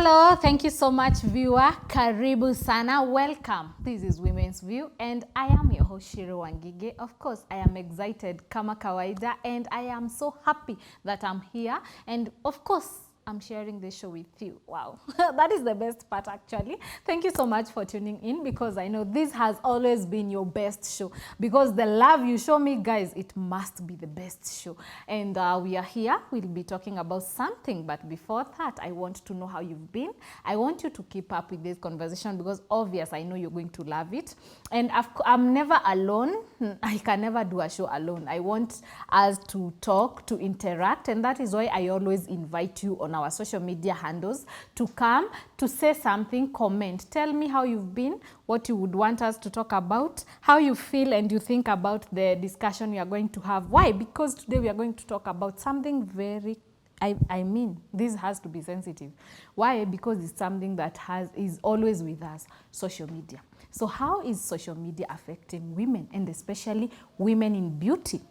Hello, thank you so much, viewer. Karibu sana, welcome. This is Women's View and I am your host Shiro Wangige. Of course, I am excited kama kawaida and I am so happy that I'm here, and of course, I'm sharing this show with you. Wow, that is the best part actually. Thank you so much for tuning in, because I know this has always been your best show, because the love you show me, guys, it must be the best show. And we are here, we'll be talking about something, but before that, I want to know how you've been. I want you to keep up with this conversation, because obvious, I know you're going to love it. And I'm never alone. I can never do a show alone. I want us to talk, to interact, and that is why I always invite you on our social media handles to come, to say something, comment. Tell me how you've been, what you would want us to talk about, how you feel and you think about the discussion we are going to have. Why? Because today we are going to talk about something very, I mean, this has to be sensitive. Why? Because it's something that is always with us, social media. So how is social media affecting women, and especially women in beauty?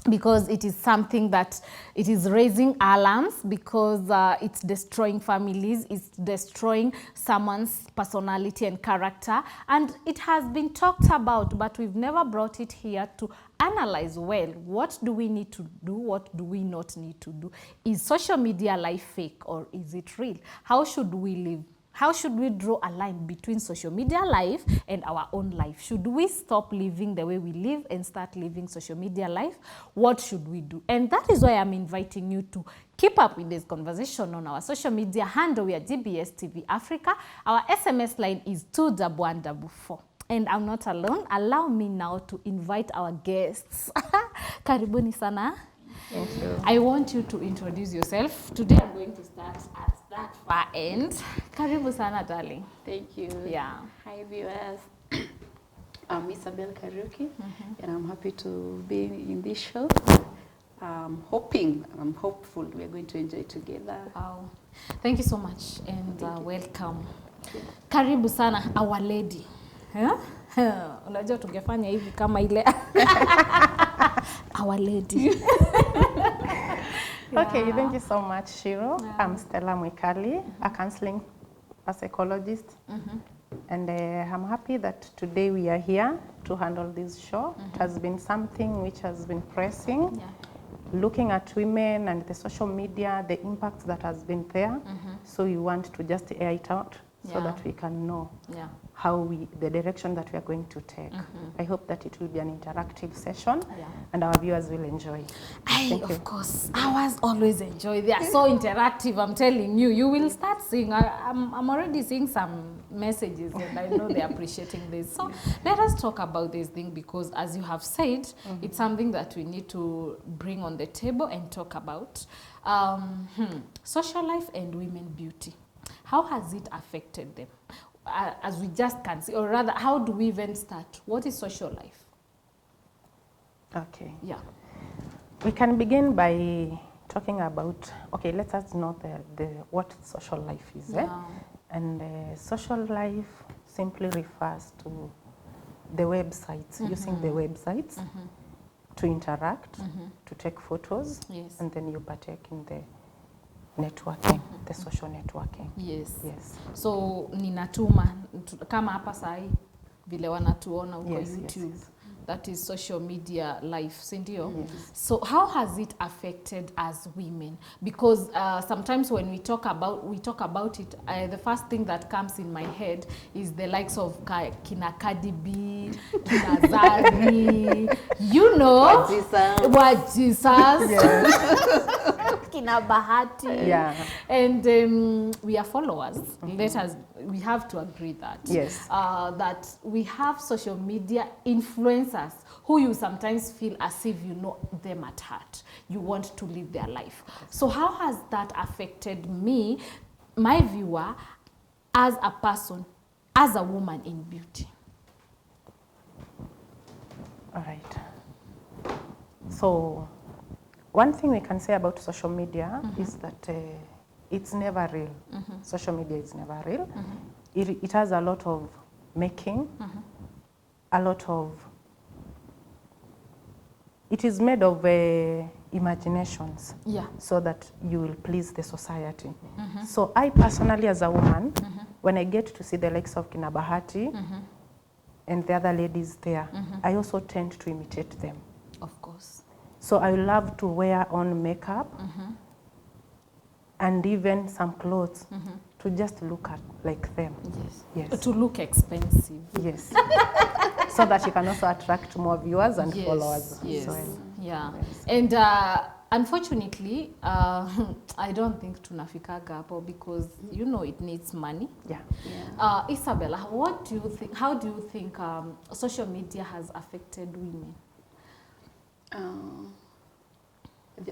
Because it is something that it is raising alarms, because it's destroying families, it's destroying someone's personality and character, and it has been talked about, but we've never brought it here to analyze well. What do we need to do? What do we not need to do? Is social media life fake or is it real? How should we live? How should we draw a line between social media life and our own life? Should we stop living the way we live and start living social media life? What should we do? And that is why I'm inviting you to keep up with this conversation on our social media handle. We are GBS TV Africa. Our SMS line is 21144. And I'm not alone. Allow me now to invite our guests. Karibuni sana. Thank you. I want you to introduce yourself. Today I'm going to start at that far end. Karibu sana, darling. Thank you. Yeah. Hi, viewers. I'm Isabel Kariuki, and I'm happy to be in this show. I'm hopeful we are going to enjoy together. Wow. Thank you so much, and welcome. Karibu sana, our lady. Unajua tungefanya hivi kama ile our lady. Okay, thank you so much, Shiro. I'm Stella Mwikali, a counseling psychologist. And I'm happy that today we are here to handle this show. It has been something which has been pressing, looking at women and the social media, the impact that has been there. So we want to just air it out so that we can know how the direction that we are going to take. I hope that it will be an interactive session and our viewers will enjoy. Of course, ours always enjoy. They are so interactive, I'm telling you. You will start seeing, I'm already seeing some messages, and I know they're appreciating this. So let us talk about this thing, because as you have said, it's something that we need to bring on the table and talk about. Social life and women beauty. How has it affected them? As we just can see, or rather, how do we even start? What is social life? Okay. Yeah. We can begin by talking about, okay, let us know what social life is. And social life simply refers to the websites, using the websites to interact, to take photos, and then you partake in the networking, the social networking. Yes. So ninatuma kama hapa sahi vile wanatuona huko YouTube. That is social media life, sindio? So how has it affected as women? Because sometimes when we talk about it, the first thing that comes in my head is the likes of Kina Cardi B, Kina Zari, you know, what Jesus. Kina Bahati, and we are followers. We have to agree that that we have social media influencers who you sometimes feel as if you know them at heart. You want to live their life. So how has that affected me, my viewer, as a person, as a woman in beauty? All right. So one thing we can say about social media is that it's never real. Social media is never real. It has a lot of making, a lot of, it is made of imaginations Yeah. so that you will please the society. So I personally, as a woman, when I get to see the likes of Kina Bahati and the other ladies there, I also tend to imitate them. Of course. So I love to wear on makeup and even some clothes to just look at like them. Yes. Yes. To look expensive. Yes. So that you can also attract more viewers and Yes, followers yes. as well. Yeah. Yes. And unfortunately, I don't think tunafikaga hapo because you know it needs money. Yeah. Isabella, what do you think? How do you think social media has affected women?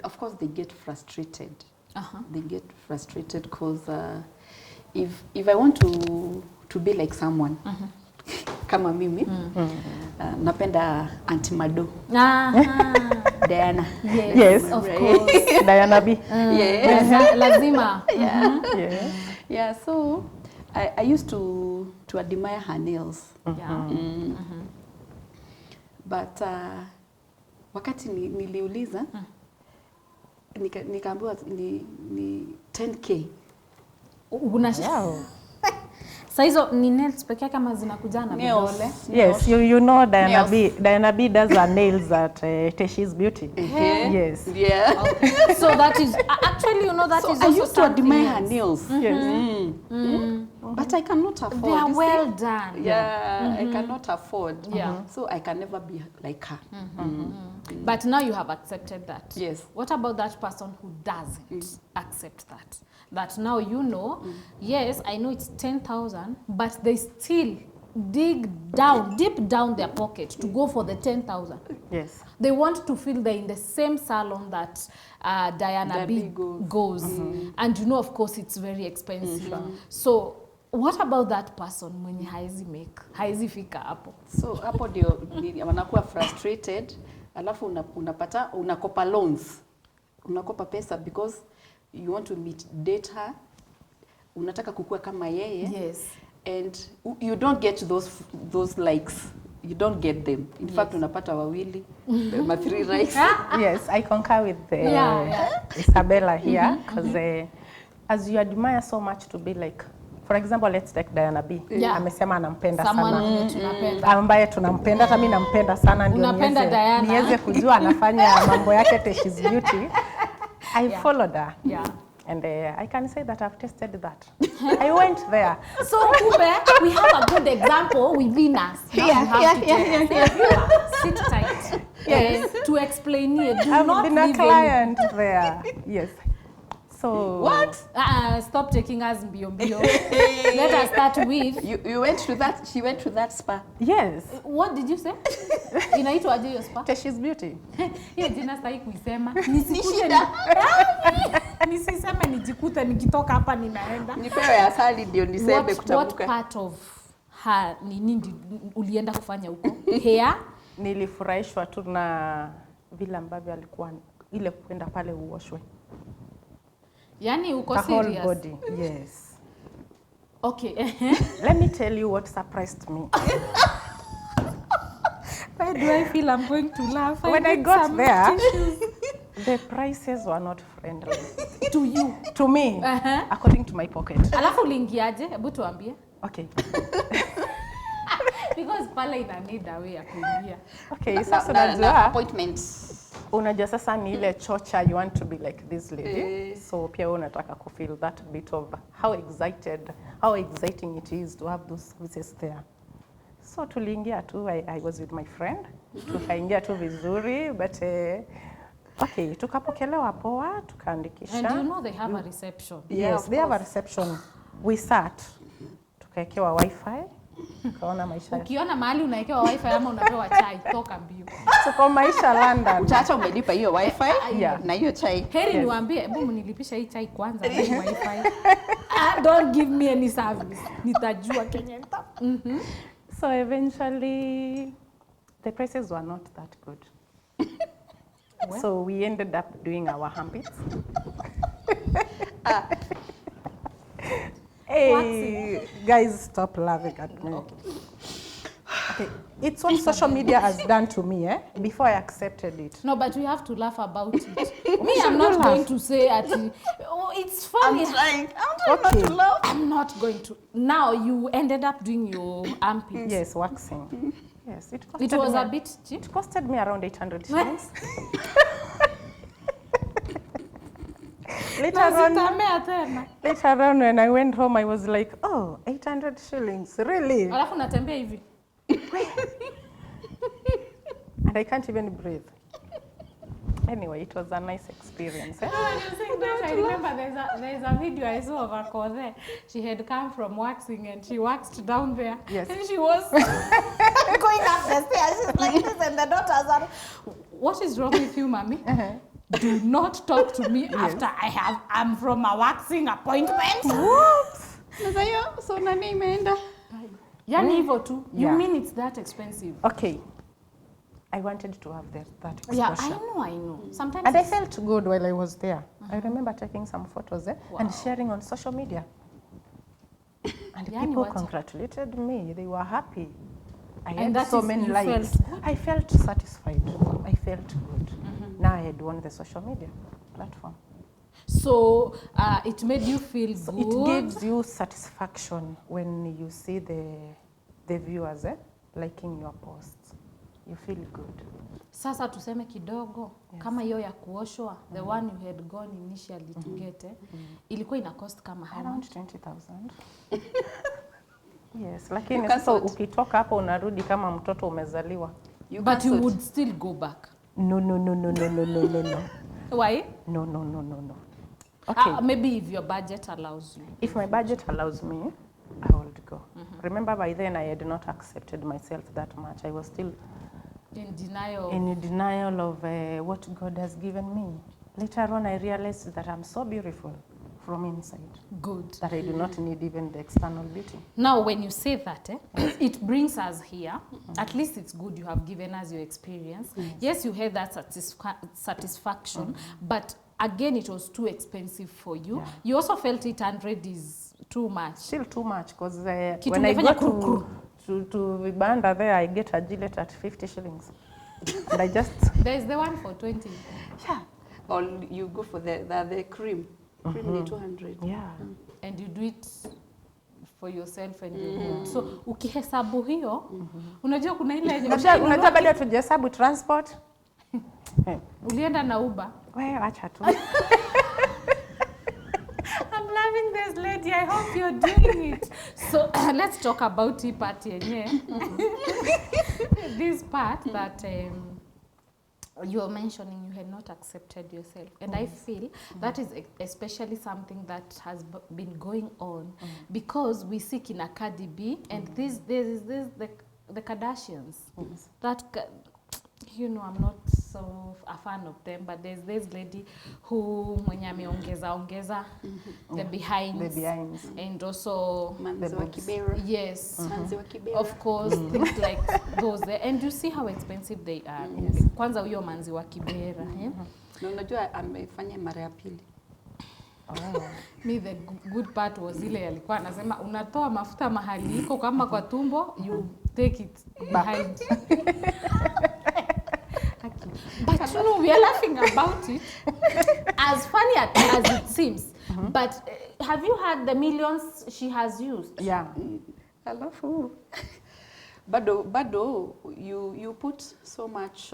Of course, they get frustrated. They get frustrated because if I want to be like someone, kama mimi, napenda Auntie Mado, Diana. Yes. Of course. Diana B. Lazima. Yes. Yeah, so I used to admire her nails. Yeah. But wakati niliuliza nikaambiwa ni 10K. Wow. Sa hizo ni nails peke yake kama zinakuja na vidole? Yes, you know Diana Nails. B. Diana B does her nails at Teshi's Beauty. Yes. Yeah. Okay. So that is actually, you know, that So is I also used to admire her something nails. Yes. But I cannot afford. They are you see? well done. Yeah, I cannot afford. Yeah. So I can never be like her. But now you have accepted that. Yes. What about that person who doesn't accept that? That now you know, yes, I know it's 10,000, but they still dig down, deep down their pocket to go for the 10,000. Yes. They want to feel they're in the same salon that Diana B goes. And you know, of course, it's very expensive. So what about that person mwenye haezi fika hapo? So hapo ndio wanakuwa frustrated, alafu unapata unakopa loans. Unakopa pesa because you want to date her. Unataka kukua kama yeye. Yes. And you don't get those likes. You don't get them. In fact, unapata wawili, ma 3 likes. Yes, I concur with Isabella here because as you admire so much to be like, for example, let's take Diana B. Amesema anampenda sana. Ambaye tunampenda, hata mimi nampenda sana ndio niweze kujua anafanya mambo yake Teshi's Beauty. I followed her. Yeah. And I can say that I've tasted that. I went there. So Kube, we have a good example within us. Sit tight. Yes. To explain it. Do I've not been a leave client there. Yes. So What? Stop taking us mbio. Let us start with. You went to that. She went to that spa. Yes. What did you say? Inaitwaje hiyo spa? Teshi's Beauty. Hiyo jina sitaki kuisema. Nisiseme nijikute nikitoka hapa ninaenda. Nipewe asali ndio niseme kutamuka. What part of her nini ulienda kufanya huko? Hair? Nilifurahishwa tu na vile ambavyo alikuwa ile kwenda pale uoshwe. Yani uko The serious? whole body. Yes. Okay. Let me tell you what surprised me. Why do I feel I'm going to laugh? When I got there, the prices were not friendly. To you? To me, according to my pocket. Alafu uliingiaje? Hebu tuambie. Okay. Because pale ina need a way ya kuingia. Okay, sasa unajua appointments. Unajua sasa ni ile chocha, you want to be like this lady. So pia unataka ku feel that bit of how exciting it is to have those services there. So tuliingia tu, I was with my friend. Tukaingia tu vizuri, but okay, tukapokelewa poa, tukaandikisha. And you know they have a reception. Yes, they have a reception. We sat. Tukaekewa wifi. Tukaona maisha. Ukiona mahali unaekewa wifi ama unapewa chai, toka mbio. Tuko maisha London. Utaacha umelipa hiyo wifi na hiyo chai. Heri niwaambie, hebu mnilipisha hii chai kwanza na hii wifi. Don't give me any service. Nitajua Kenya. So eventually, the prices were not that good. So we ended up doing our armpits. Hey, guys, stop laughing at me. Okay, it's what social media has done to me, before I accepted it. No, but we have to laugh about it. Me, I'm not going to say oh, it's funny. I'm trying not to laugh. I'm not going to. Now you ended up doing your armpits. Yes, waxing. Yes, It was a bit cheap. It costed me around 800 shillings. Later on, when I went home, I was like, oh, 800 shillings, really? Alafu natembea hivi. And I can't even breathe. Anyway, it was a nice experience. When you're saying that, I remember there's a video I saw of a girl there. She had come from waxing and she waxed down there. Yes. And she was going up the stairs. She's like this, and the daughters are, what is wrong with you, mommy? Do not talk to me after I'm from a waxing appointment. Whoops! So nani imeenda? Yani hivyo tu. You Yeah. mean it's that expensive? Okay. I wanted to have that exposure. Yeah, I know. Sometimes And I felt good while I was there. I remember taking some photos and sharing on social media. And Yani people what? congratulated me. They were happy. I And had that so is- many you likes. felt good? I felt satisfied. I felt good. Now I had won the social media platform. So it made you feel So good. it gives you satisfaction when you see the viewers liking your posts. You feel good. Sasa tuseme kidogo kama hiyo ya kuoshwa, the one you had gone initially to get, ilikuwa ina cost kama how Around much? 20,000. Yes, lakini sasa ukitoka hapo unarudi kama mtoto umezaliwa. But you would still go back. No. Why? No. Okay. Maybe if your budget allows you. If my budget allows me, I would go. Remember, by then I had not accepted myself that much. I was still In denial. in denial of what God has given me. Later on, I realized that I'm so beautiful from inside, Good. that I do not need even the external beauty. Now, when you say that, it brings us here. At least it's good you have given us your experience. Yes, you had that satisfaction, but again, it was too expensive for you. Yeah. You also felt 800 is too much. Still too much, because Kitu when I ungefanya go to Vibanda there, I get a Gillette at 50 shillings. And I just... There's the one for 20. Yeah. Or you go for the cream. Cream ni 200. Yeah. And you do it for yourself and your good. So ukihesabu hiyo, unajua kuna ile yenye Unajua bado tujahesabu transport. ulienda na Uber. Wewe acha tu. I'm loving this lady. I hope you're doing it. So let's talk about hii part yenye. This part that you were mentioning you had not accepted yourself. And I feel that is especially something that has been going on because we see kina Cardi B and this the Kardashians. That you know, I'm not so a fan of them, but there's this lady who mwenye ameongeza the behinds. The behinds. And also Manzi wa Kibera. yes. Manzi wa Kibera. Of course, things like those there. And you see how expensive they are. Kwanza huyo manzi wa Kibera. Na unajua amefanya mara ya pili. Me the good part was ile alikuwa anasema unatoa mafuta mahali iko kama kwa tumbo, you take it behind. But you know, we are laughing about it as funny as it seems. But have you heard the millions she has used? Yeah. Alafu bado you put so much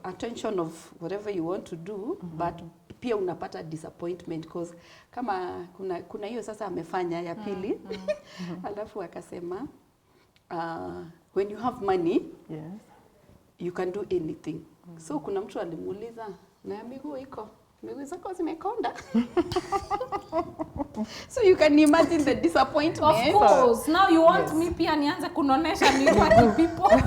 attention of whatever you want to do, but pia unapata disappointment because kama kuna hiyo sasa amefanya ya pili. Alafu akasema when you have money, Yes. you can do anything. So kuna mtu alimuuliza na miguu zako zimekonda. So you can imagine the disappointment. Of course. Now you want me pia nianze kunonesha miguu people.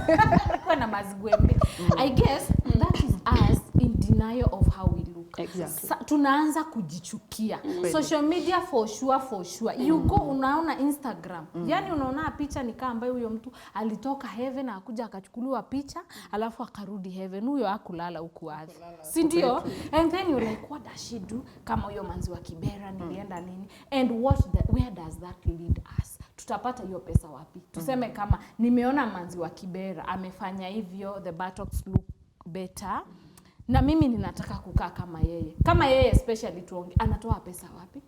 Kwa na mazigwembe. I guess that is us in denial of how we look. Exactly. Tunaanza kujichukia. Social media for sure. You go unaona Instagram. Yani unaona picha ni kama ambaye huyo mtu alitoka heaven akuja akachukuliwa picha alafu akarudi heaven. Huyo hakulala huku ardhi. Si ndio? And then you're like, what does she do? Kama huyo manzi wa Kibera nilienda nini? And where does that lead us? tutapata hiyo pesa wapi? Tuseme kama nimeona manzi wa Kibera amefanya hivyo, the buttocks look better, na mimi ninataka kukaa kama yeye. Kama yeye especially anatoa pesa wapi?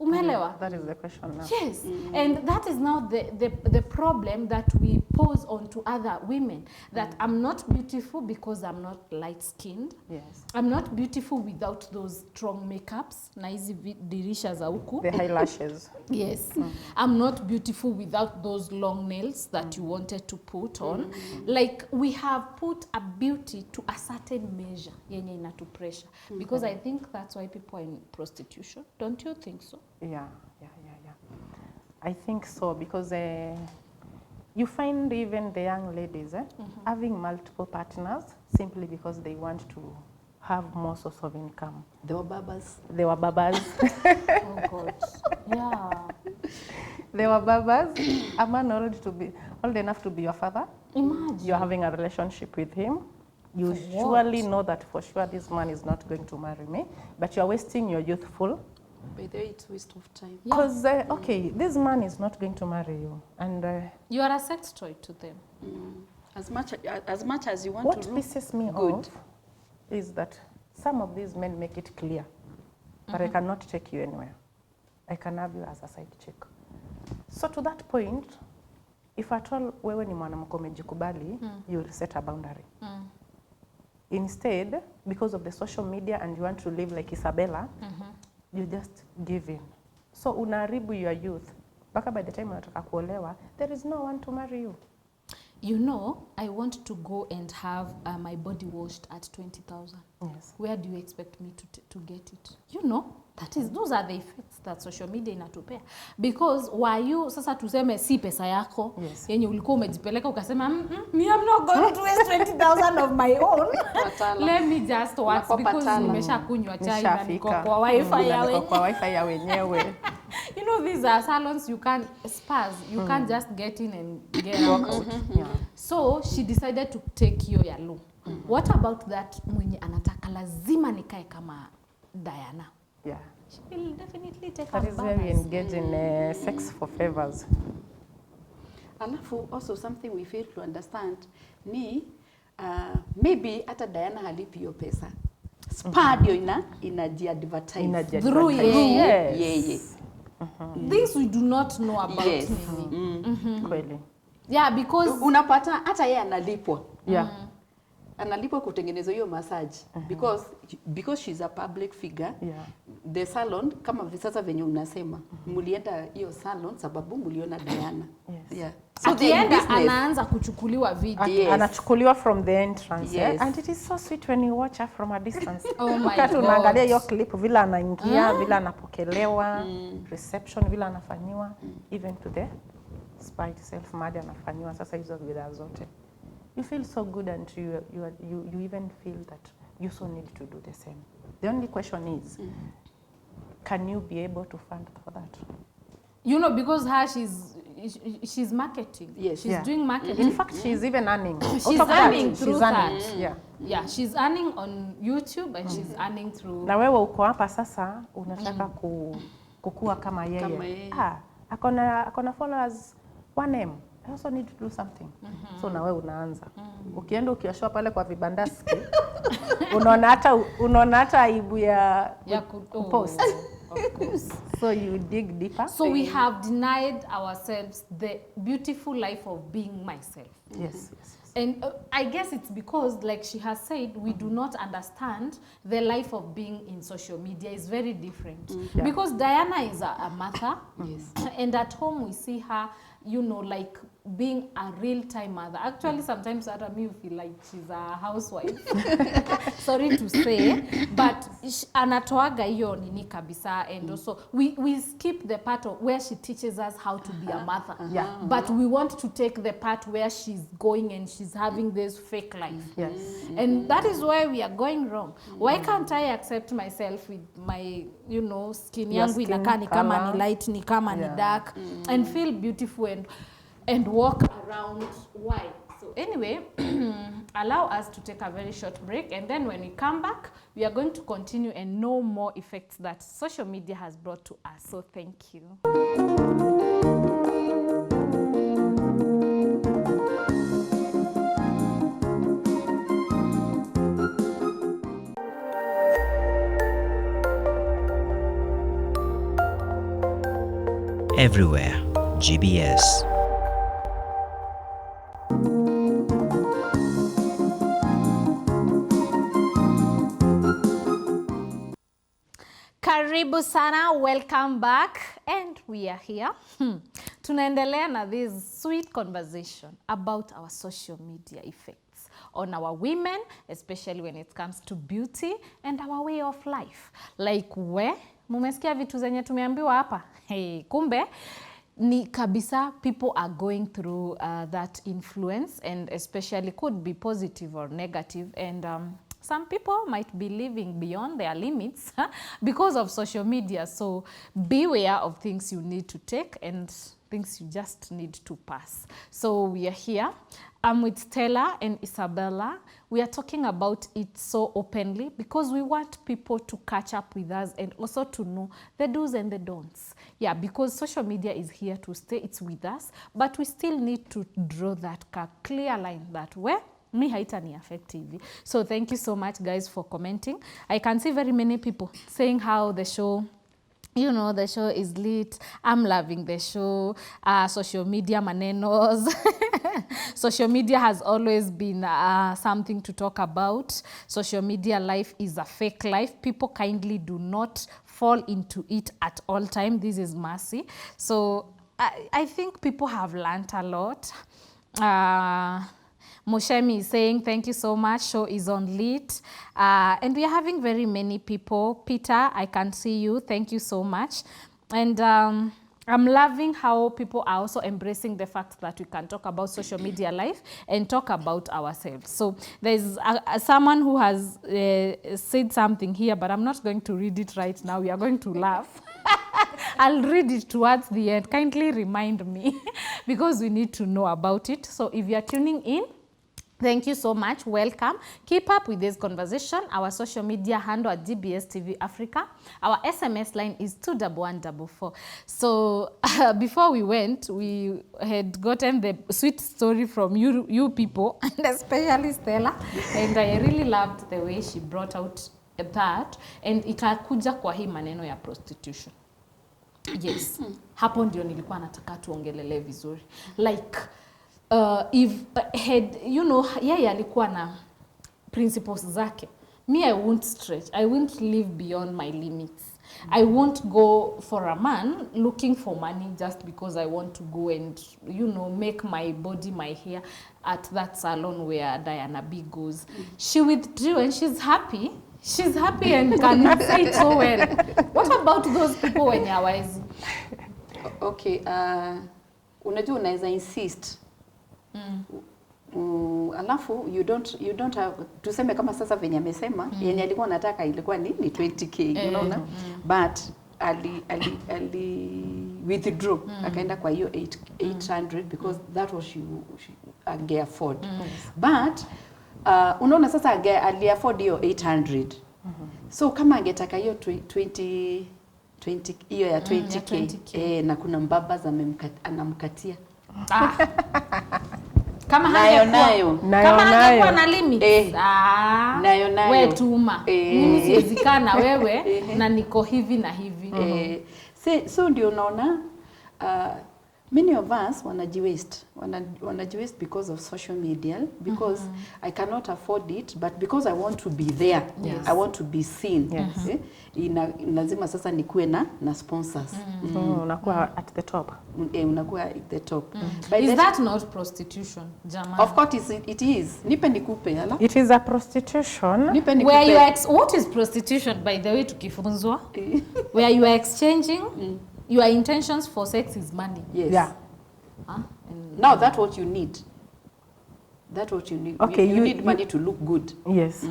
Umeelewa? That is the question now. Yes, and that is now the problem that we pose on to other women, that I'm not beautiful because I'm not light-skinned. Yes. I'm not beautiful without those strong makeups, na hizi dirisha za huku. The eyelashes. Yes. I'm not beautiful without those long nails that you wanted to put on. Like, we have put a beauty to a certain measure yenye inatu pressure. Because I think that's why people are in prostitution. Don't you think so? Yeah. I think so, because you find even the young ladies having multiple partners simply because they want to have more source of income. They were babas. Oh God. Yeah. They were babas. A man old enough to be your father. Imagine. You're having a relationship with him. You For surely what? know that for sure this man is not going to marry me, but you're wasting your youthful. By the way, it's a waste of time. Yeah. Because, okay, this man is not going to marry you. And You are a sex toy to them. As much as you want what to look pisses me good. off is that some of these men make it clear that I cannot take you anywhere. I can have you as a side chick. So to that point, if at all wewe ni mwanamke umejikubali, you will set a boundary. Instead, because of the social media and you want to live like Isabella, you just give in. So unaharibu your youth. Baka by the time unataka kuolewa, there is no one to marry you. You know, I want to go and have my body washed at 20,000. Yes. Where do you expect me to get it? You know, those are the effects that social media inatupea. Because why you sasa tuseme si pesa yako, Yes. yenye ulikuwa umejipeleka ukasema me I'm not going to waste 20,000 of my own. Let me just watch because nimesha kunywa chai na niko kwa wifi ya wenyewe. Kwa wifi ya wenyewe. You know, these are salons you can't spas. You can't just get in and get out. Yeah. So she decided to take hiyo ya low. What about that mwenye anataka lazima nikae kama Diana? Yeah. She will definitely take That her is where we balance. engage in sex for favors. Alafu also something we fail to understand ni maybe hata Diana halipi hiyo pesa. Spa ndio inaji-advertise. Through Yes. Yeye. Things we do not know about Yes. Nini. Kweli. Yeah, because Unapata hata yeye analipwa. Yeah. Analipwa kutengeneza hiyo massage because she's a public figure. Yeah. The salon kama sasa venye unasema mulienda hiyo salon sababu muliona Diana. Yes. Yeah. So the akienda business. anaanza kuchukuliwa video. Yes. Anachukuliwa from the entrance. Yes. Yeah? And it is so sweet when you watch her from a distance. Oh my Wakati God. unaangalia hiyo clip vile anaingia, vile anapokelewa, reception vile anafanyiwa, even to the spa itself madi anafanyiwa sasa hizo bidhaa zote. You feel so good and you even feel that you so need to do the same. The only question is, can you be able to fund for that? You know, because she's marketing. Yes. She's Yeah. doing marketing. In fact, she's even earning. She's Out of that, earning through she's that. earning. Yeah. Yeah, she's earning on YouTube and she's earning through. Na wewe uko hapa sasa unataka kukua kama yeye. Kama yeye. Akona followers 1M. I also need to do something. So na wewe unaanza. Ukienda ukioshoa pale kwa vibandaski, unaona hata aibu ya post. Of course. So you dig deeper. So we have denied ourselves the beautiful life of being myself. Yes. And I guess it's because, like she has said, we do not understand the life of being in social media is very different. Yeah. Because Diana is a mother, Yes. and at home we see her, you know, like being a real-time mother. Actually, sometimes me feel like she's a housewife. Sorry to say, but anatoaga hiyo nini kabisa, and also we skip the part of where she teaches us how to be a mother. Yeah. But we want to take the part where she's going and she's having this fake life. Yes. And that is why we are going wrong. Why can't I accept myself with my, you know, skin Your yangu skin inakaa ni kama color. ni light, ni kama ni Yeah. dark, and feel beautiful and walk around. Why? So anyway, allow us to take a very short break, and then when we come back, we are going to continue and know more effects that social media has brought to us. So thank you. Everywhere, GBS. Karibu sana, welcome back, and we are here. Tunaendelea na this sweet conversation about our social media effects on our women, especially when it comes to beauty and our way of life. Like mumesikia vitu zenye tumeambiwa hapa? Hey, kumbe ni kabisa people are going through that influence, and especially could be positive or negative, and some people might be living beyond their limits because of social media. So beware of things you need to take and things you just need to pass. So we are here. I'm with Stella and Isabella. We are talking about it so openly because we want people to catch up with us and also to know the do's and the don'ts. Yeah, because social media is here to stay, it's with us, but we still need to draw that clear line that me haitani affect TV. So thank you so much guys for commenting. I can see very many people saying how the show, you know, the show is lit. I'm loving the show. Social media manenos. Social media has always been something to talk about. Social media life is a fake life. People kindly do not fall into it at all time. This is mercy. So I think people have learned a lot. Moshemi is saying, thank you so much. Show is on lit. And we are having very many people. Peter, I can see you. Thank you so much. And I'm loving how people are also embracing the fact that we can talk about social media life and talk about ourselves. So there's someone who has said something here, but I'm not going to read it right now. We are going to laugh. I'll read it towards the end. Kindly remind me because we need to know about it. So if you're tuning in, thank you so much. Welcome. Keep up with this conversation. Our social media handle at GBS TV Africa. Our SMS line is 21144. So before we went, we had gotten the sweet story from you people, and especially Stella. And I really loved the way she brought out that. And ikakuja kwa hii maneno ya prostitution. Yes. Hapo ndio nilikuwa nataka tuongelele vizuri. Like, if had, you know, yeye alikuwa na principles zake. Me, I won't stretch. I won't live beyond my limits. I won't go for a man looking for money just because I want to go and, you know, make my body, my hair at that salon where Diana B goes. She withdrew and she's happy. She's happy and can say it so well. What about those people when you're wise? Okay, unajua unaweza insist. Alafu you don't have, tuseme kama sasa venye amesema yenye alikuwa nataka ilikuwa ni 20k, unaona, but ali withdraw akaenda kwa hiyo 800 because that was she ange afford. But unaona sasa ali afford hiyo 800. So kama angetaka hiyo 20 hiyo ya 20k na kuna mbaba anamkatia. Kama hangekuwa na limit. Nayo. Wewe tuma. Mimi siwezekana na wewe na niko hivi na hivi. So ndio unaona many of us wanajiwaste because of social media, because I cannot afford it, but because I want to be there, I want to be seen. Lazima sasa nikuwe na sponsors. Unakuwa at the top. Unakuwa at the top. Is that not prostitution, Jamani? Of course it is. Nipe nikupe ala. It is a prostitution. Nipe nikupe. What is prostitution, by the way, tukifunzwa? Where you are exchanging your intentions for sex is money. Yes. Yeah. Now that's what you need. That's what you need. Okay, you need money to look good. Yes.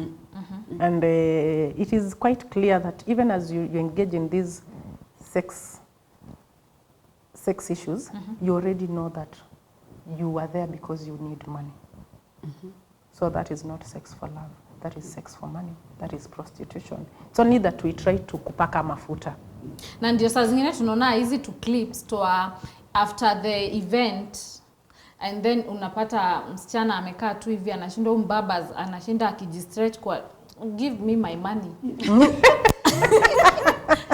And it is quite clear that even as you engage in these sex issues, you already know that you are there because you need money. So that is not sex for love. That is sex for money. That is prostitution. It's only that we try to kupaka mafuta. Na ndio saa zingine tunaona hizi tu clips to after the event and then unapata msichana amekaa tu hivi anashinda mbabas anashinda akijistretch kwa give me my money.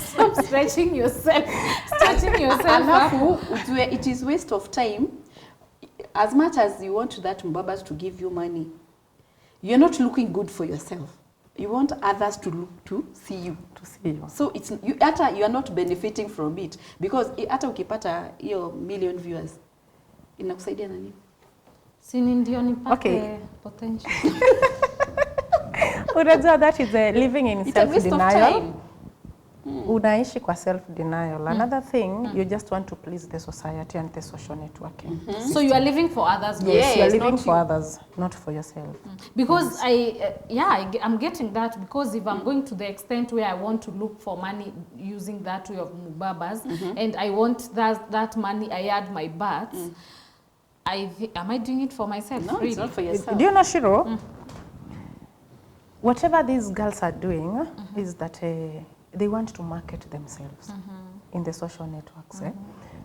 Stop stretching yourself. Stretching yourself. Alafu, it is waste of time. As much as you want that mbabas to give you money, you're not looking good for yourself. You want others to look to see you. So it's you are not benefiting from it because hata ukipata hiyo million viewers inakusaidia nani? Si ndio nipate Okay. potential. Unajua that is living in It's a waste of self-denial. time. Unaishi kwa self-denial. Another thing, you just want to please the society and the social networking. So you are living for others. Yeah. Yes, you are Yes, living not for you. others, not for yourself. Because I'm getting that because if I'm going to the extent where I want to look for money using that way of mubabas and I want that money I add my butts, am I doing it for myself? No, really? it's not for yourself. Do you know, Shiro? Whatever these girls are doing is that they want to market themselves in the social networks.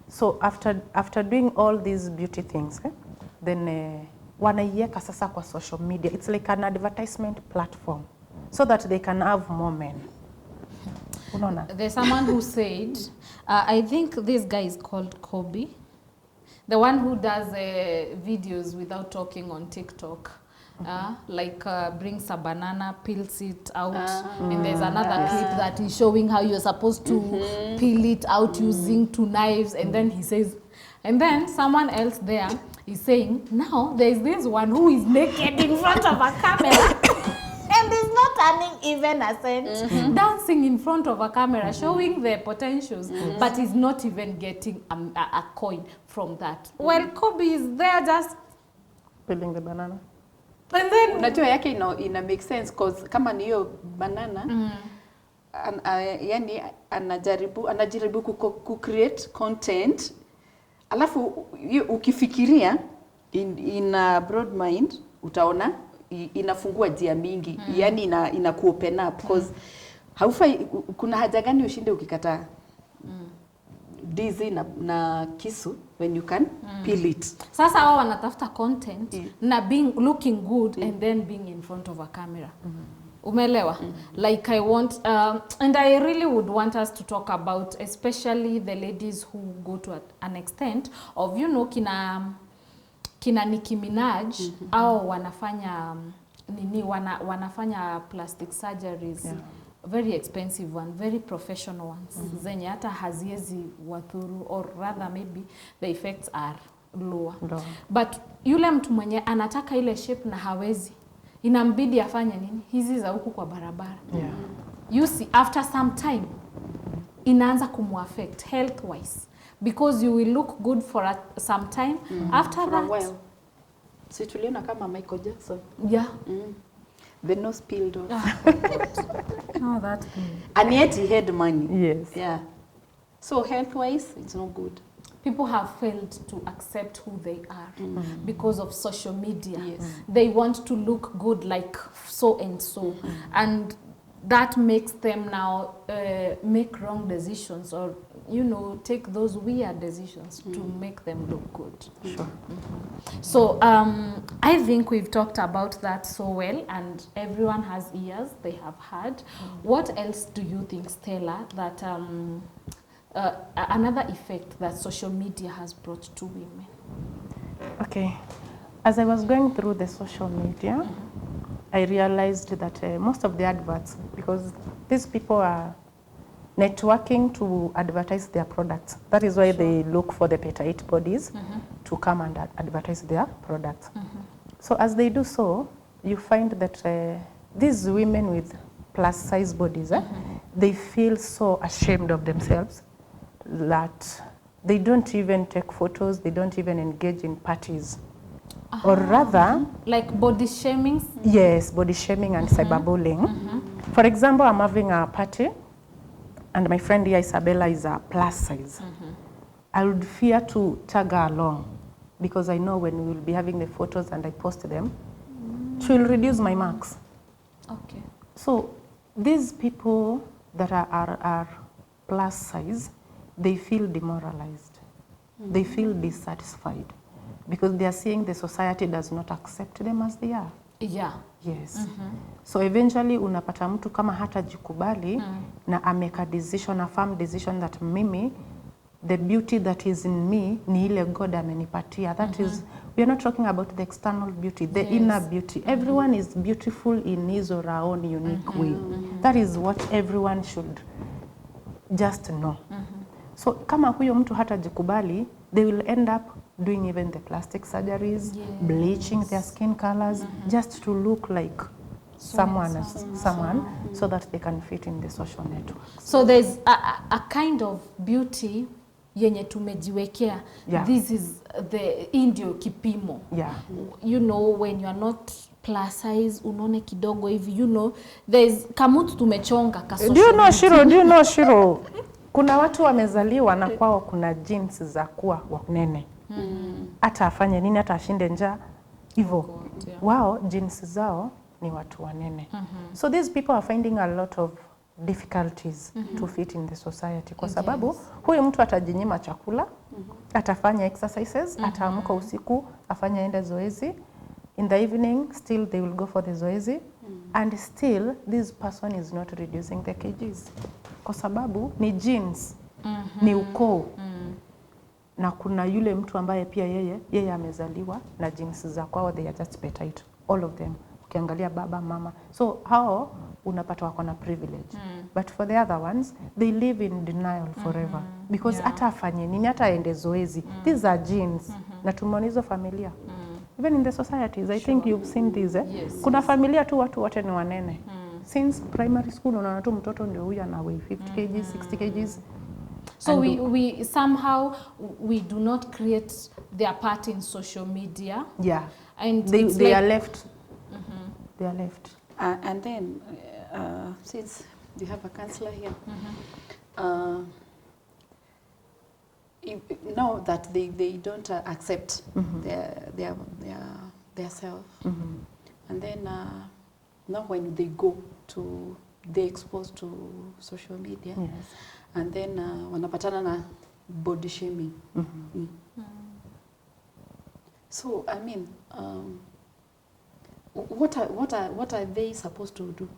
So after doing all these beauty things, then wanaiweka sasa kwa social media. It's like an advertisement platform so that they can have more men. Unaona? There's someone who said, I think this guy is called Kobe, the one who does videos without talking on TikTok. Like brings a banana, peels it out, and there's another clip that is showing how you're supposed to peel it out using 2 knives, and then he says, and then someone else there is saying, now there's this one who is naked in front of a camera and is not earning even a cent, dancing in front of a camera, showing their potentials, but is not even getting a coin from that. Well, Kobe is there just Peeling the banana. and then Unajua yake ina make sense cause kama ni hiyo banana yani anajaribu ku create content alafu ukifikiria in a broad mind utaona inafungua njia mingi yani ina ku open up cause haufai kuna haja gani ushinde ukikata dizi na kisu when you can peel it. sasa wao wanatafuta content na being looking good and then being in front of a camera. Umeelewa? Like I want and I really would want us to talk about especially the ladies who go to an extent of kina Nicki Minaj au wanafanya wanafanya plastic surgeries. Very expensive one, very professional ones. Zenye hata haziezi wathuru or rather maybe the effects are lower. But yule mtu mwenye anataka ile shape na hawezi, inambidi afanye nini? Hizi za huku kwa barabara. You see, after some time inaanza kumu-affect health wise because you will look good for some time after for that. a while. Si tuliona kama Michael Jackson. Yeah. The nose peeled off. Oh, that And yet he had money. Yes. Yeah. So health-wise, it's not good. people have failed to accept who they are because of social media. Yes. They want to look good like so and so. And that makes them now make wrong decisions or, you know, take those weird decisions to make them look good. Sure. So I think we've talked about that so well, and everyone has ears they have heard. What else do you think, Stella, that another effect that social media has brought to women? Okay. As I was going through the social media, I realized that most of the adverts, because these people are networking to advertise their products. That is why they look for the petite bodies to come and advertise their products. So as they do so, you find that these women with plus size bodies, they feel so ashamed of themselves that they don't even take photos, they don't even engage in parties. Or rather, like body shaming? yes, body shaming and cyberbullying. For example, I'm having a party and my friend here, Isabella, is a plus size. I would fear to tag her along because I know when we will be having the photos and I post them, She will reduce my marks. Okay. So these people that are plus size, they feel demoralized. They feel dissatisfied because they are seeing the society does not accept them as they are. Yeah. Yes. So eventually unapata mtu kama hata jikubali na ameka decision, a firm decision that mimi, the beauty that is in me ni ile God amenipatia. That is, we are not talking about the external beauty, the inner beauty. Everyone is beautiful in his or her own unique way. That is what everyone should just know. So kama huyo mtu hata jikubali, they will end up doing even the plastic surgeries, bleaching their skin colors, just to look like someone so that they can fit in the social network. So there's a kind of beauty yenye tumejiwekea. Yeah. This is the indio kipimo. Yeah. You know, when you are not plus size, unone kidogo hivi, you know, there's kamutu tumechonga ka social Do you know, media. Shiro? Do you know, Shiro? Kuna watu wamezaliwa na kwao kuna genes za kuwa wanene. Hata afanye nini, hata ashinde njaa hivyo. Wao genes zao ni watu wanene. So these people are finding a lot of difficulties to fit in the society kwa sababu huyu mtu atajinyima chakula, atafanya exercises, ataamka usiku afanye ende zoezi. In the evening still they will go for the zoezi and still this person is not reducing the kgs. Kwa sababu ni genes, ni ukoo. Na kuna yule mtu ambaye pia yeye amezaliwa na genes za kwao, they are just petite, all of them. Ukiangalia baba, mama. So hao unapata wako na privilege. But for the other ones, they live in denial forever. Because hata afanye nini, hata aende zoezi. These are genes. Na tumeona hizo familia. Even in the societies, I think you've seen these. Kuna familia tu watu wote ni wanene. Since primary school unaona tu mtoto ndio huyu ana weigh 50 kg, 60 kg. So we somehow we do not create their part in social media. Yeah. And They are left. They are left. And then, since you have a counselor here, now that they don't accept their self, and then now when they go to, they exposed to social media, and then wanapatana na body shaming. So I mean, what are they supposed to do?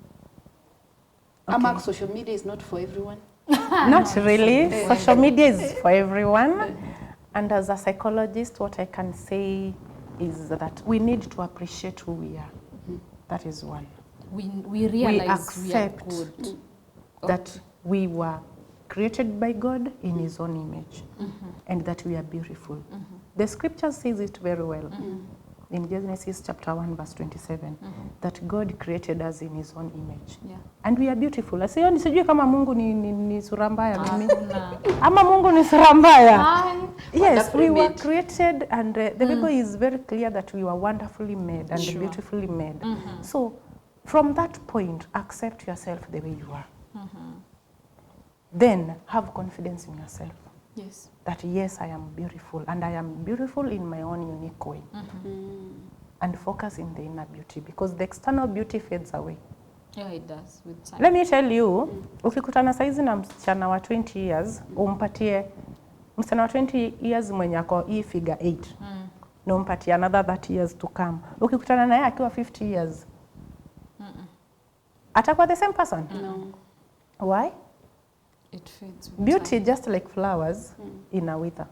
Okay. Social media is not for everyone. Not really. Social media is for everyone. And as a psychologist, what I can say is that we need to appreciate who we are. That is one. We realize we accept we are good. That we were created by God in His own image, and that we are beautiful. The scripture says it very well. In Genesis chapter 1 verse 27, that God created us in His own image. And we are beautiful. Sijui kama Mungu ni sura mbaya mimi. Ama Mungu ni sura mbaya. Yes, we were created, and the Bible is very clear that we were wonderfully made and beautifully made. So from that point, accept yourself the way you are. Then have confidence in yourself. Yes. That yes, I am beautiful, and I am beautiful in my own unique way. And focus in the inner beauty, because the external beauty fades away. Yeah, it does with time. Let me tell you, ukikutana saizi na msichana wa 20 years, umpatie msichana wa 20 years mwenye ako hii figure 8. Na umpatie another 30 years to come. Ukikutana naye akiwa 50 years. Atakuwa the same person? No. Why? It fades with Beauty, time. just like flowers, in a wither,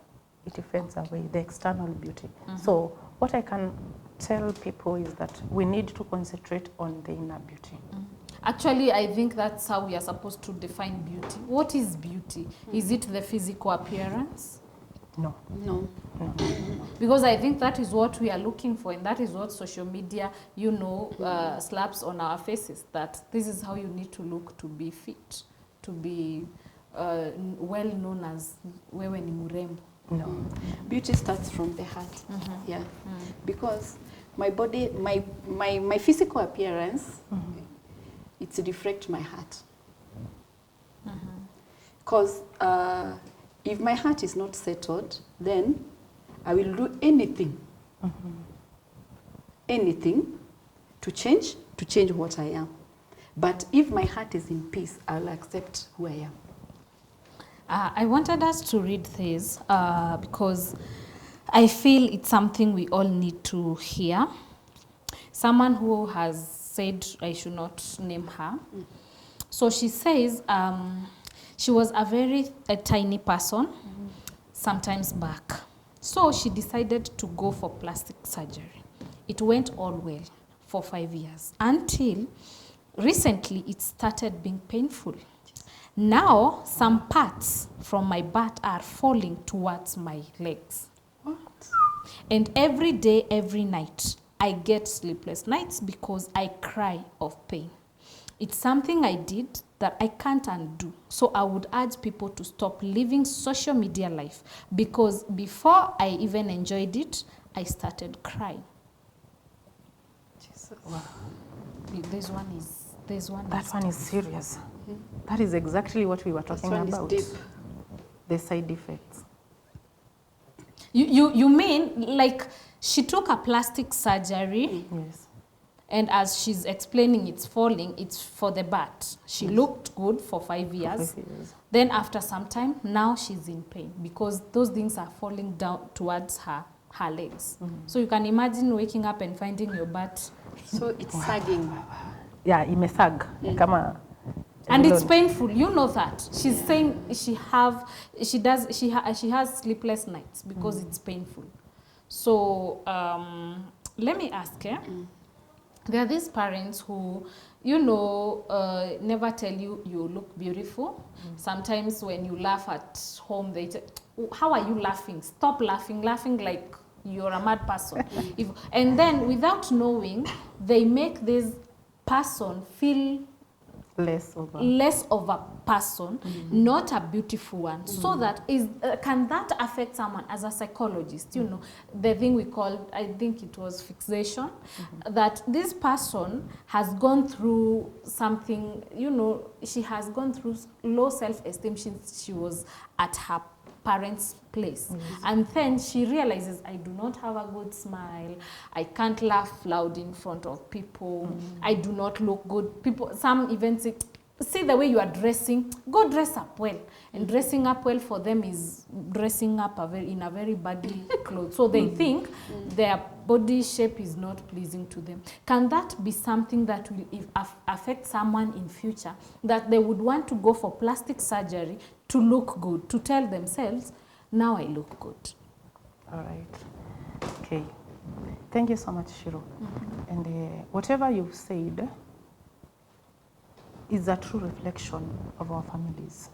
it fades away, the external beauty. So what I can tell people is that we need to concentrate on the inner beauty. Actually, I think that's how we are supposed to define beauty. What is beauty? Is it the physical appearance? No. No. Because I think that is what we are looking for, and that is what social media, you know, slaps on our faces, that this is how you need to look to be fit, to be well known as wewe ni murembo. No. Beauty starts from the heart. Yeah. Because my body, my physical appearance, it reflects my heart. Because if my heart is not settled, then I will do anything, anything to change what I am. But if my heart is in peace, I'll accept who I am. I wanted us to read this because I feel it's something we all need to hear. Someone who has said I should not name her. So she says she was a tiny person sometimes back. So she decided to go for plastic surgery. It went all well for 5 years until recently it started being painful. Now some parts from my butt are falling towards my legs. What? And every day, every night, I get sleepless nights because I cry of pain. It's something I did that I can't undo. So I would urge people to stop living social media life because before I even enjoyed it, I started crying. Jesus. Wow. That one is serious. That is exactly what we were talking about. Is deep. The side effects. You mean like she took a plastic surgery? Yes. And as she's explaining it's falling, it's for the butt. She looked good for 5 years. For 5 years. Then after some time, now she's in pain because those things are falling down towards her legs. So you can imagine waking up and finding your butt. So it's sagging. Yeah, imesag. Kama And it's painful, you know that. She's saying she has sleepless nights because it's painful. So let me ask her. There are these parents who, never tell you look beautiful. Sometimes when you laugh at home, they say, how are you laughing? Stop laughing like you're a mad person. And then without knowing, they make this person feel less of a person, not a beautiful one. So that can that affect someone as a psychologist? The thing we call, I think it was fixation, that this person has gone through something, she has gone through low self-esteem since she was at her parents' place. And then she realizes, I do not have a good smile. I can't laugh loud in front of people. I do not look good. People, some even say, see the way you are dressing, go dress up well. And dressing up well for them is dressing up in a very baggy clothes. So they think their body shape is not pleasing to them. Can that be something that will affect someone in future, that they would want to go for plastic surgery to look good, to tell themselves, now I look good? All right. Okay. Thank you so much, Shiro. And whatever you've said is a true reflection of our families.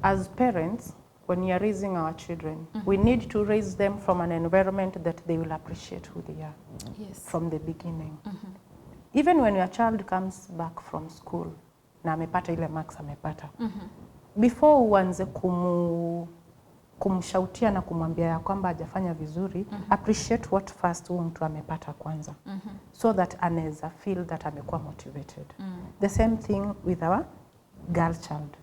As parents, when we are raising our children, we need to raise them from an environment that they will appreciate who they are from the beginning. Even when your child comes back from school, na amepata ile marks amepata, before uanze kumshautia na kumwambia ya kwamba hajafanya vizuri, appreciate what first huyu mtu amepata kwanza, so that anaweza feel that amekuwa motivated. The same thing with our girl child.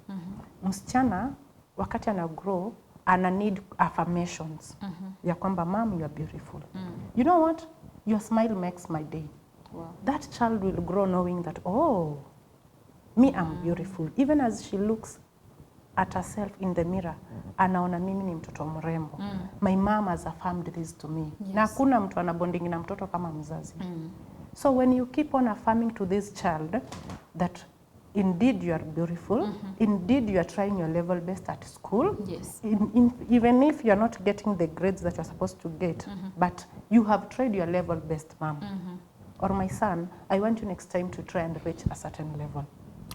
Msichana wakati ana grow ana need affirmations ya kwamba mom, you are beautiful. You know what? Your smile makes my day. Wow. That child will grow knowing that, oh, me, I'm beautiful. Even as she looks at herself in the mirror, anaona mimi ni mtoto mrembo. My mom has affirmed this to me. Na hakuna mtu anabonding na mtoto kama mzazi. So when you keep on affirming to this child that indeed you are beautiful, indeed you are trying your level best at school, even if you are not getting the grades that you are supposed to get, but you have tried your level best, mom. Or my son, I want you next time to try and reach a certain level.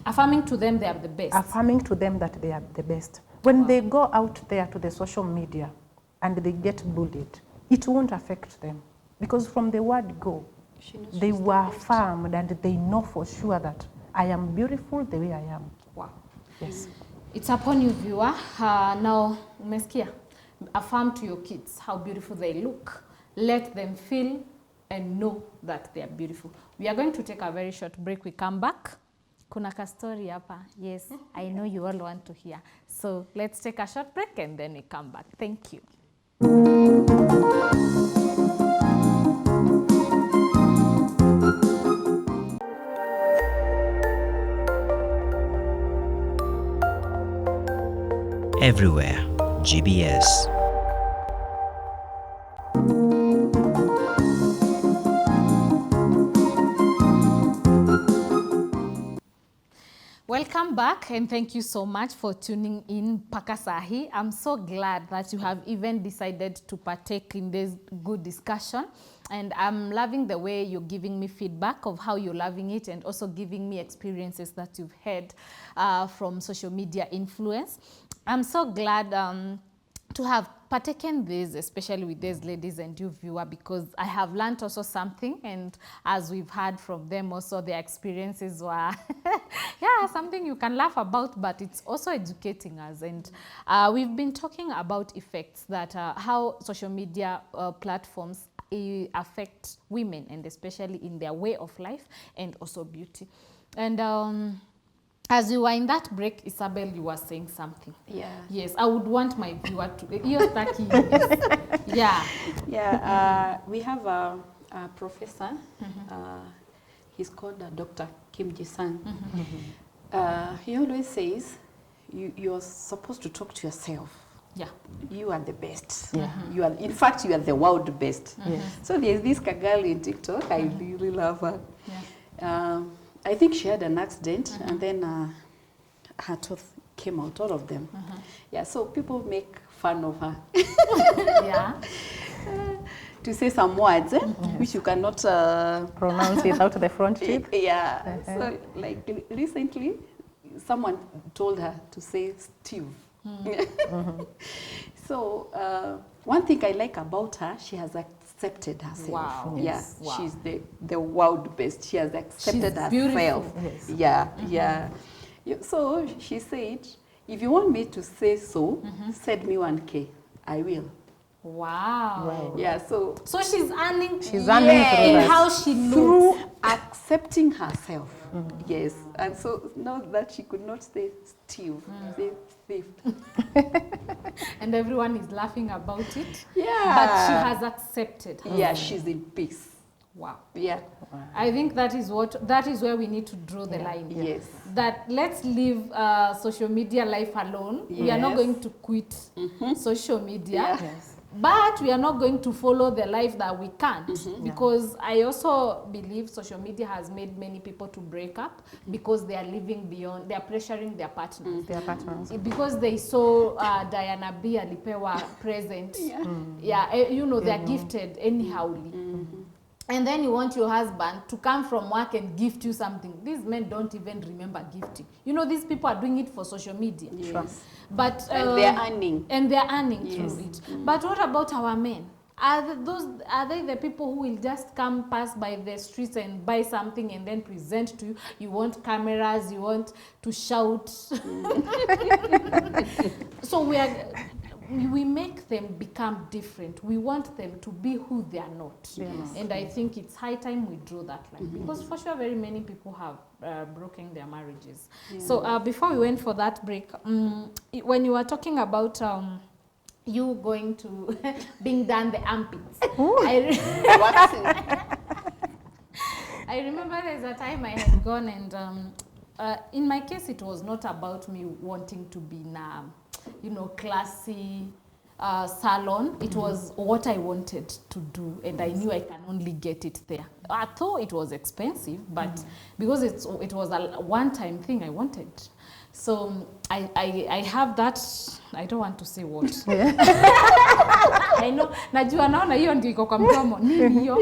Affirming to them they are the best. Affirming to them that they are the best. When they go out there to the social media and they get bullied, it won't affect them. Because from the word go, they were affirmed and they know for sure that I am beautiful the way I am. Wow. Yes. It's upon you, viewer. Now, umesikia, affirm to your kids how beautiful they look. Let them feel and know that they are beautiful. We are going to take a very short break. We come back. Kuna ka story hapa. Yes, I know you all want to hear. So let's take a short break and then we come back. Thank you. everywhere. GBS. Welcome back, and thank you so much for tuning in Pakasahi. I'm so glad that you have even decided to partake in this good discussion, and I'm loving the way you're giving me feedback of how you're loving it, and also giving me experiences that you've had from social media influence. I'm so glad to have partaken this, especially with these ladies and you viewer, because I have learned also something, and as we've heard from them also, their experiences were yeah, something you can laugh about, but it's also educating us. And we've been talking about effects that how social media platforms affect women, and especially in their way of life and also beauty. And as you were in that break, Isabel, you were saying something. Yeah. Yes, I would want my viewer to. You're stuck in this. Yeah. Yeah, we have a professor. He's called Dr. Kim Ji-sang. He always says, you're supposed to talk to yourself. Yeah. You are the best. Yeah. You are, in fact, you are the world best. So there's this girl in TikTok. I really love her. Yeah. I think she had an accident, and then her tooth came out, all of them. Yeah, so people make fun of her Yeah. to say some words which you cannot Pronounce without the front teeth. Yeah. So like recently, someone told her to say Steve. So one thing I like about her, she has accepted herself. Wow. Yeah, Yes. Wow. she's the world best. She has accepted She's herself. beautiful. Yes. Yeah, yeah. So she said, if you want me to say so, send me 1K. I will. Wow. Yeah, so So she's earning. She's earning through in that. how she looks. through accepting herself. Yes. And so now that she could not say Steve, say thief. And everyone is laughing about it. Yeah. But she has accepted. Yeah, she's in peace. Wow. Yeah. I think that is where we need to draw the line. Yes. That let's leave social media life alone. We are not Yes. going to quit social media. Yeah. Yes. But we are not going to follow the life that we can't, because I also believe social media has made many people to break up because they are living beyond, they are pressuring their partners. Their partners. Because they saw Diana B. alipewa present. Yeah, you know, they are gifted anyhowly. And then you want your husband to come from work and gift you something. These men don't even remember gifting. You know, these people are doing it for social media. Yes. But And they're earning. And they're earning through it. But what about our men? Are they the people who will just come pass by the streets and buy something and then present to you? You want cameras, you want to shout. So we make them become different. We want them to be who they are not. Yes. And I think it's high time we draw that line, because for sure very many people have broken their marriages. So before we went for that break, when you were talking about you going to being done the armpits, I remember there's a time I had gone, and in my case it was not about me wanting to be in a, you know, classy salon. It was what I wanted to do, and I knew I can only get it there. I thought it was expensive, but because it was a one-time thing I wanted. So I have that, I don't want to say what. I know, najua naona hiyo ndio iko kwa mdomo. Nini hiyo?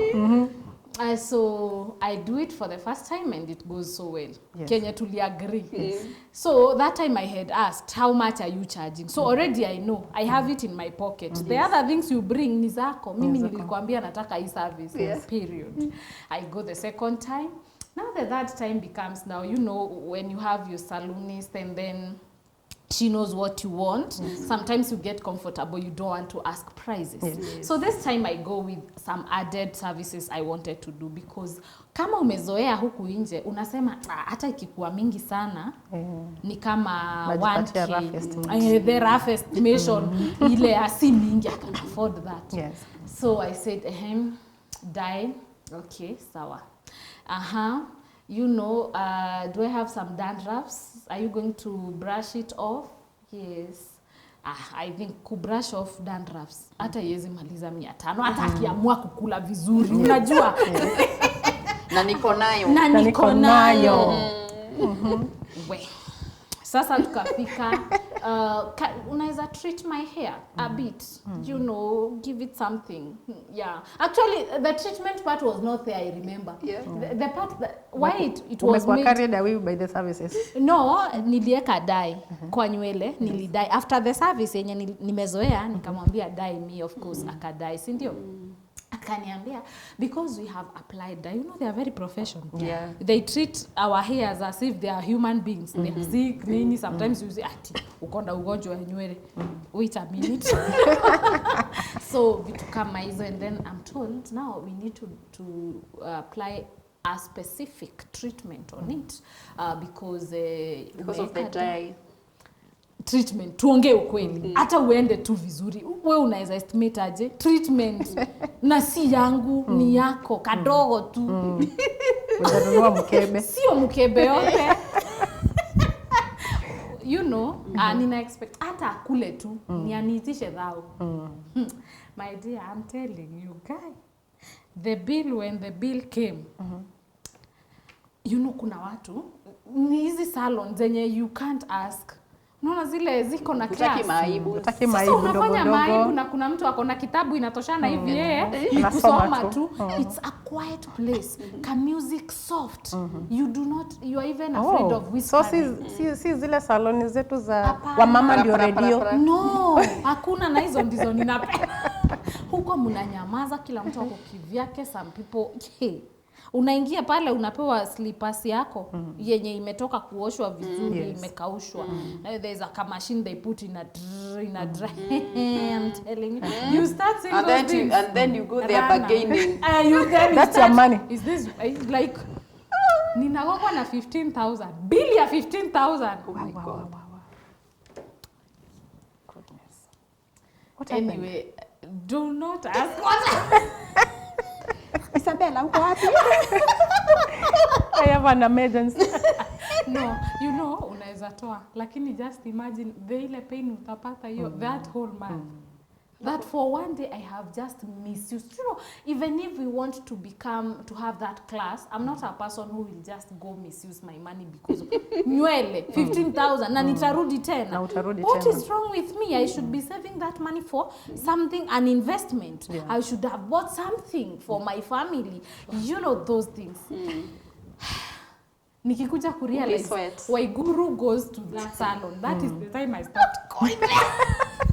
So I do it for the first time and it goes so well. Yes. Kenya tuli agree. Yes. So that time I had asked, how much are you charging? So already I know, I have it in my pocket. The other things you bring ni zako. Mimi nilikwambia nataka hii service. Yes. Period. I go the second time. Now the third time becomes, now you know when you have your salonist and then she knows what you want. Sometimes you get comfortable, you don't want to ask prices. Yes. So this time I go with some added services I wanted to do, because kama umezoea huku nje unasema hata ikikuwa mingi sana ni kama 1K. The rough estimation ile asi mingi, I can afford that. Yes. So I said dye, okay, sawa. You know, do I have some dandruffs? Are you going to brush it off? Yes. I think kubrush off dandruffs hata yezi maliza 500 hata akiamua kukula vizuri unajua na niko nayo we sasa tukafika unaweza treat my hair a bit you know, give it something. Yeah, actually the treatment part was not there, I remember. The part that why it was made carried away by the services. No, nilieka dye kwa nywele, nilidye after the service yenye nimezoea nikamwambia dye me, of course akadye, si ndio? Akaniambia because we have applied dye, you know, they are very professional. They treat our hairs as if they are human beings. They are sick, nini, sometimes you say ati ukonda ugonjwa nywele. Wait a minute. So vitu kama hizo, and then I'm told now we need to apply a specific treatment on it because of the dye treatment. Tuongee ukweli, hata uende tu vizuri, wewe unaweza estimate aje treatment na si yangu ni yako kadogo tu. Unanunua mkebe, sio mkebe yote. You know, nina expect hata akule tu nianitishe dhao. My dear, I'm telling you guy, when the bill came, you know, kuna watu ni hizi salon zenye you can't ask. Unaona zile ziko na class. Utaki maibu unafanya maibu na kuna mtu ako na kitabu inatoshana hivi yeye kusoma tu. It's a quiet place. Ka music soft. You are even afraid of whispering. So si zile saloni zetu za wamama ndio radio. No, hakuna na hizo ndizo ninapenda. Huko mnanyamaza, kila mtu ako kivyake. Some people unaingia pale unapewa slippers yako yenye imetoka kuoshwa vizuri, imekaushwa. There's a machine they put in a dry. I'm telling you. You start saying and then you go there bargaining. That's your money. Is this like ninagongwa na 15,000. Bill ya 15,000. Oh my God. Goodness. What anyway, do not ask what. Isabella, uko wapi? I have an emergency. No, you know, unaweza toa. Lakini just imagine the ile pain utapata hiyo that whole month. That for one day I have just misused. You know, even if we want to have that class, I'm not a person who will just go misuse my money because of nywele 15,000 na nitarudi tena. What is wrong with me? I should be saving that money for something, an investment. I should have bought something for my family. You know those things. Nikikuja kurealize Waiguru goes to that salon. That is the time I stopped going there.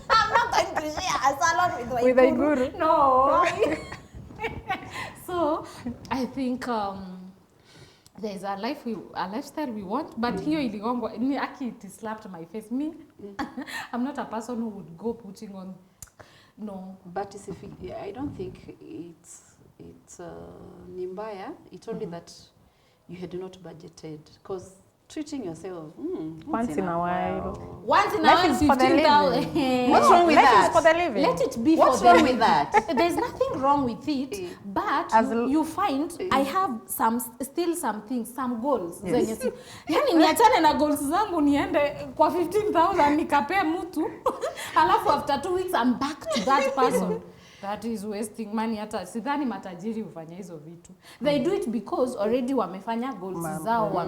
I'm not going to share a salon with Waiguru. No. So I think there's a lifestyle we want, but hiyo iligongwa ni it slapped my face. Me, I'm not a person who would go putting on. No. But I don't think it's nimbaya. It's only that you had not budgeted, because treating yourself once in a while. Once in a while, 15,000. What's wrong with that? For the living. Let it be. What's wrong with that? There's nothing wrong with it, but you find I have still some things, some goals. Yes. Yani niachane na goals zangu niende kwa 15,000 nikapea mtu. Alafu after 2 weeks I'm back to that person. That is wasting money. Hata sidhani matajiri hufanya hizo vitu. They do it because already wamefanya goals zao.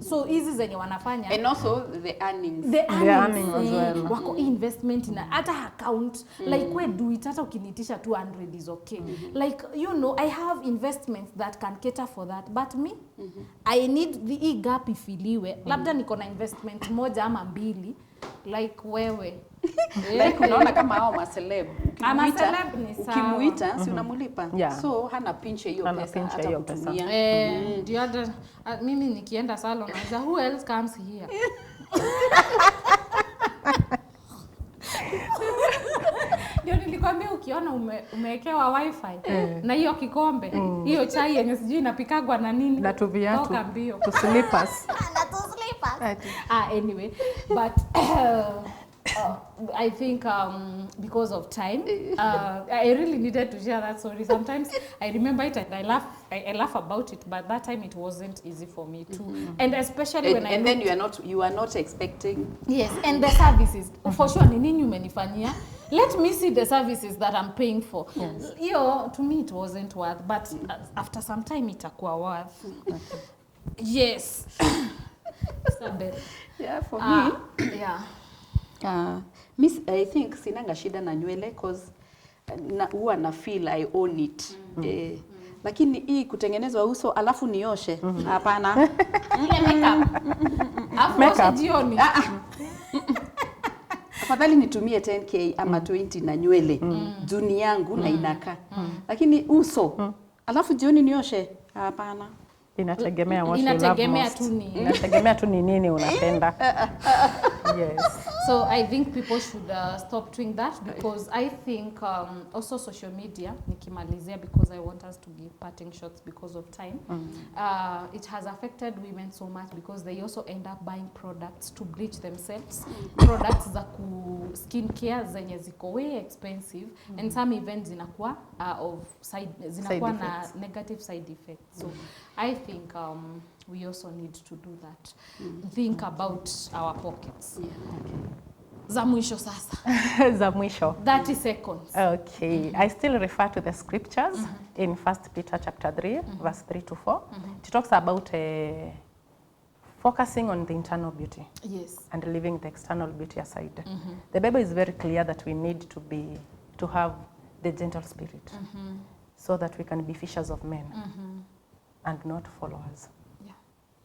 So hizi zenye wanafanya. And also the earnings. The earnings as well. Wako investment na hata account. Like we do it hata ukinitisha 200 is okay. Like you know, I have investments that can cater for that. But me, I need the gap ifiliwe. Labda niko na investment moja ama mbili. Like wewe. Like unaona kama hao ma celeb. Ukimuita si unamulipa. So hana pinche hiyo pesa hata kutumia. The other mimi nikienda salon naanza who else comes here? Ndio nilikwambia ukiona umewekewa wifi na hiyo kikombe, hiyo chai yenye sijui inapikagwa na nini? Na tu viatu. Toka mbio. To slippers. Anyway, but I think because of time, I really needed to share that story. Sometimes I remember it and I laugh about it, but that time it wasn't easy for me too. And especially when and then you are not expecting. Yes, and the services. For sure, ni nini umenifanyia? Let me see the services that I'm paying for. Yes. To me it wasn't worth, but after some time itakuwa worth. Yes. Sabel. Yeah, for me. Yeah. Miss, I think sinanga shida na nywele cause huwa na feel I own it. Lakini hii kutengenezwa uso alafu nioshe. Hapana. Ile makeup. Afu jioni. Afadhali nitumie 10k ama 20 na nywele juni yangu na inakaa. Lakini uso alafu jioni nioshe. Hapana. Inategemea what you love most. Inategemea tu ni nini unapenda. Yes. So I think people should stop doing that because I think also social media, nikimalizia because I want us to give parting shots because of time. It has affected women so much because they also end up buying products to bleach themselves. Products za skincare zenye ziko way expensive and some even zinakuwa zinakuwa na negative side effects. So I think we also need to do that. Think about our pockets. Okay. Za mwisho sasa. Za mwisho. 30 seconds. Okay. I still refer to the scriptures in 1 Peter chapter 3, verse 3 to 4. It talks about focusing on the internal beauty. Yes. And leaving the external beauty aside. The Bible is very clear that we need to have the gentle spirit so that we can be fishers of men and not followers. Yeah.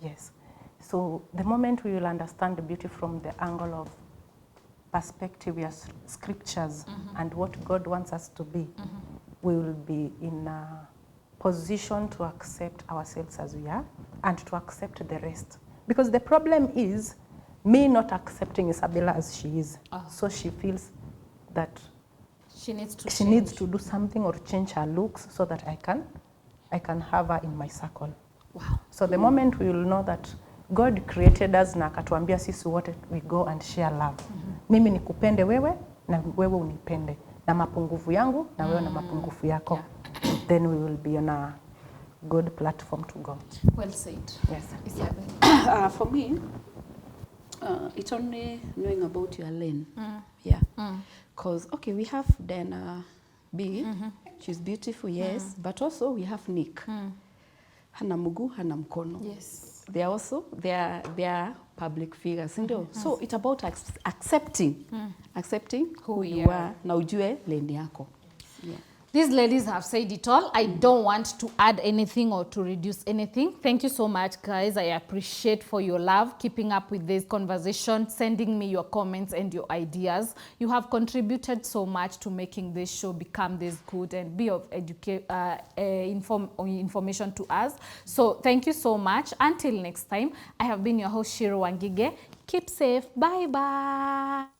Yes. So the moment we will understand the beauty from the angle of perspective, yes, scriptures and what God wants us to be, we will be in a position to accept ourselves as we are and to accept the rest. Because the problem is me not accepting Isabella as she is. So she feels that she needs to do something or change her looks so that I can have her in my circle. Wow. So the moment we will know that God created us na akatuambia sisi wote we go and share love. Mimi nikupende wewe na wewe unipende. Na mapungufu yangu na wewe na mapungufu yako. Yeah. Then we will be on a good platform to go. Well said. Yes. Isabel. For me, it's only knowing about your lane. Yeah. Because, okay, we have Dana B. She's beautiful, yes. But also we have Nick. Hana mguu, hana mkono. Yes. They are also, they are public figures. So it's about accepting who you are na ujue lane yako. Yeah. These ladies have said it all. I don't want to add anything or to reduce anything. Thank you so much, guys. I appreciate for your love, keeping up with this conversation, sending me your comments and your ideas. You have contributed so much to making this show become this good and be of information to us. So thank you so much. Until next time, I have been your host, Shiro Wangige. Keep safe. Bye-bye.